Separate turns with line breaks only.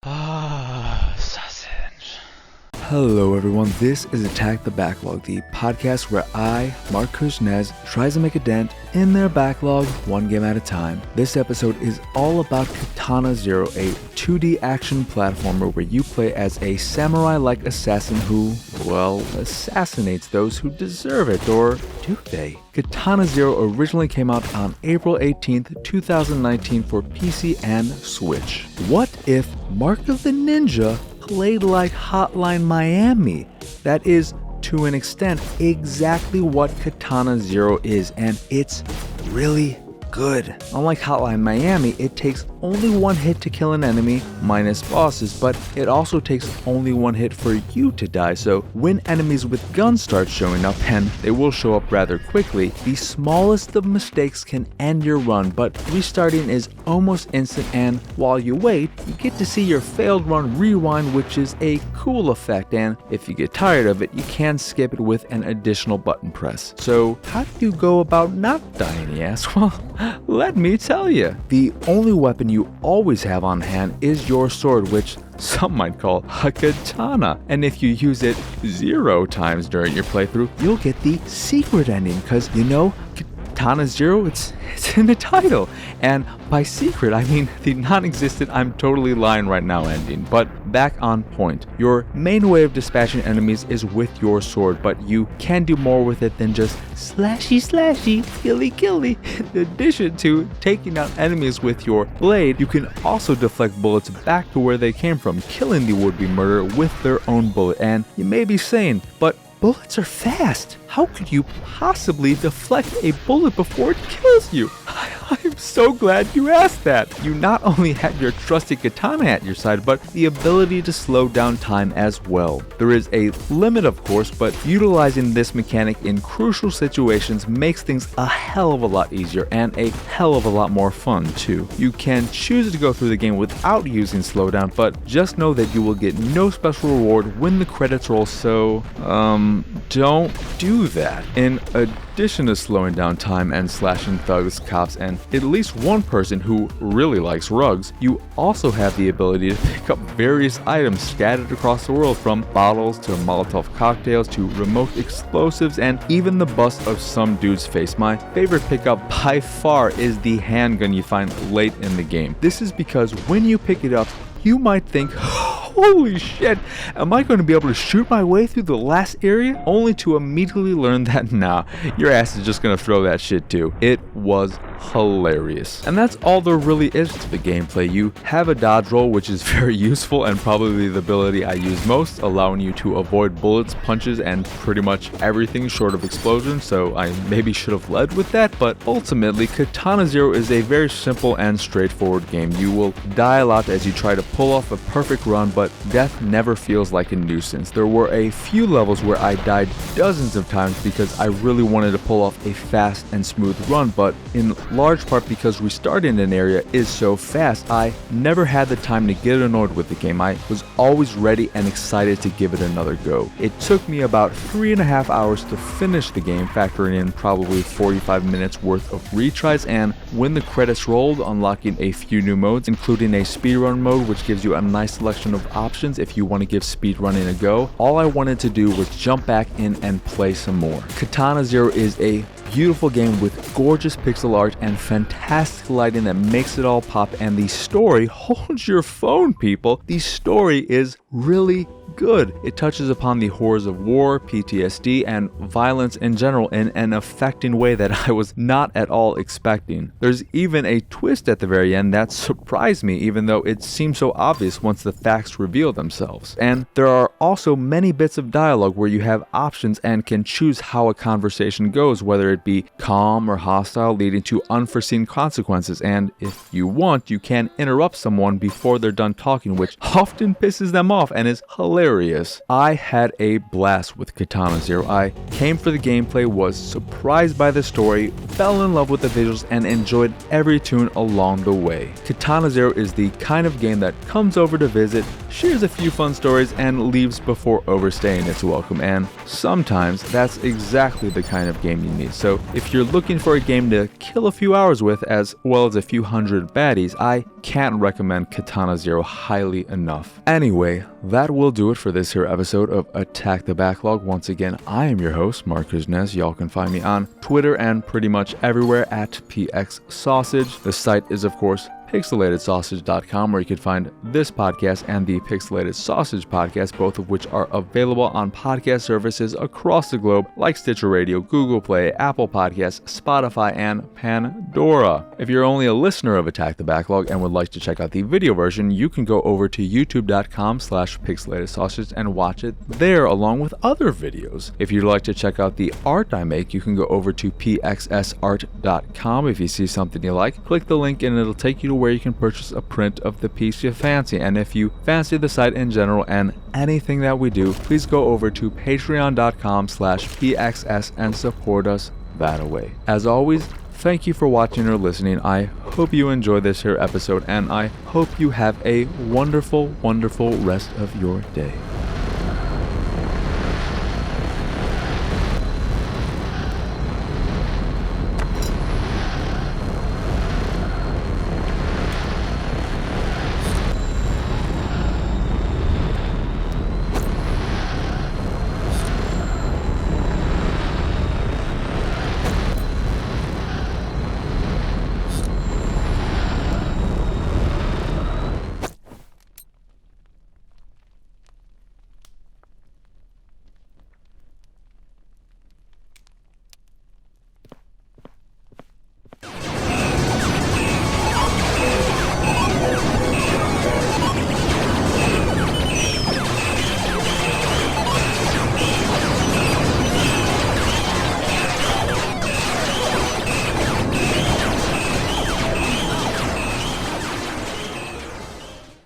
Sausage.
Hello everyone, this is Attack the Backlog, the podcast where I, Marc tries to make a dent in their backlog one game at a time. This episode is all about Katana Zero, a 2D action platformer where you play as a samurai-like assassin who, well, assassinates those who deserve it, or do they? Katana Zero originally came out on April 18th, 2019 for PC and Switch. What if Marc of the Ninja played like Hotline Miami? That is, to an extent, exactly what Katana Zero is, and it's really good. Unlike Hotline Miami, it takes only one hit to kill an enemy, minus bosses, but it also takes only one hit for you to die, so when enemies with guns start showing up, and they will show up rather quickly, the smallest of mistakes can end your run, but restarting is almost instant, and while you wait, you get to see your failed run rewind, which is a cool effect, and if you get tired of it, you can skip it with an additional button press. So how do you go about not dying, you ask? Well, let me tell you. The only weapon you always have on hand is your sword, which some might call a katana. And if you use it 0 times during your playthrough, you'll get the secret ending, because you know, Katana Zero, it's in the title. And by secret, I mean the non-existent I'm totally lying right now ending. But back on point. Your main way of dispatching enemies is with your sword, but you can do more with it than just slashy, killy. In addition to taking out enemies with your blade, you can also deflect bullets back to where they came from, killing the would-be murderer with their own bullet. And you may be saying, but bullets are fast. How could you possibly deflect a bullet before it kills you? I'm so glad you asked that. You not only have your trusted katana at your side, but the ability to slow down time as well. There is a limit, of course, but utilizing this mechanic in crucial situations makes things a hell of a lot easier and a hell of a lot more fun too. You can choose to go through the game without using slowdown, but just know that you will get no special reward when the credits roll, so don't do that. In addition to slowing down time and slashing thugs, cops, and at least one person who really likes rugs, you also have the ability to pick up various items scattered across the world, from bottles to Molotov cocktails to remote explosives and even the bust of some dude's face. My favorite pickup by far is the handgun you find late in the game. This is because when you pick it up, you might think, holy shit, am I going to be able to shoot my way through the last area? Only to immediately learn that nah, your ass is just going to throw that shit too. It was hilarious. And that's all there really is to the gameplay. You have a dodge roll, which is very useful and probably the ability I use most, allowing you to avoid bullets, punches, and pretty much everything short of explosions, so I maybe should have led with that, but ultimately Katana Zero is a very simple and straightforward game. You will die a lot as you try to pull off a perfect run, but death never feels like a nuisance. There were a few levels where I died dozens of times because I really wanted to pull off a fast and smooth run, but in large part because restarting an area is so fast, I never had the time to get annoyed with the game. I was always ready and excited to give it another go. It took me about 3.5 hours to finish the game, factoring in probably 45 minutes worth of retries, and when the credits rolled, unlocking a few new modes, including a speedrun mode, which gives you a nice selection of options if you want to give speedrunning a go. All I wanted to do was jump back in and play some more. Katana Zero is a beautiful game with gorgeous pixel art and fantastic lighting that makes it all pop, and the story, hold your phone people, the story is really good. It touches upon the horrors of war, PTSD, and violence in general in an affecting way that I was not at all expecting. There's even a twist at the very end that surprised me, even though it seemed so obvious once the facts reveal themselves. And there are also many bits of dialogue where you have options and can choose how a conversation goes, whether it be calm or hostile, leading to unforeseen consequences, and if you want, you can interrupt someone before they're done talking, which often pisses them off. off and is hilarious. I had a blast with Katana Zero. I came for the gameplay, was surprised by the story, fell in love with the visuals, and enjoyed every tune along the way. Katana Zero is the kind of game that comes over to visit, shares a few fun stories, and leaves before overstaying its welcome, and sometimes that's exactly the kind of game you need. So if you're looking for a game to kill a few hours with as well as a few hundred baddies, I can't recommend Katana Zero highly enough. Anyway, that will do it for this here episode of Attack the Backlog. Once again, I am your host, Marc. Y'all can find me on Twitter and pretty much everywhere at PXSausage. The site is, of course, pixelatedsausage.com, where you can find this podcast and the Pixelated Sausage podcast, both of which are available on podcast services across the globe like Stitcher Radio, Google Play, Apple Podcasts, Spotify, and Pandora. If you're only a listener of Attack the Backlog and would like to check out the video version, you can go over to youtube.com/pixelatedsausage and watch it there along with other videos. If you'd like to check out the art I make, you can go over to pxsart.com. If you see something you like, click the link and it'll take you to where you can purchase a print of the piece you fancy. And if you fancy the site in general and anything that we do, please go over to patreon.com/pxs and support us that way. As always, thank you for watching or listening. I hope you enjoyed this here episode, and I hope you have a wonderful, wonderful rest of your day.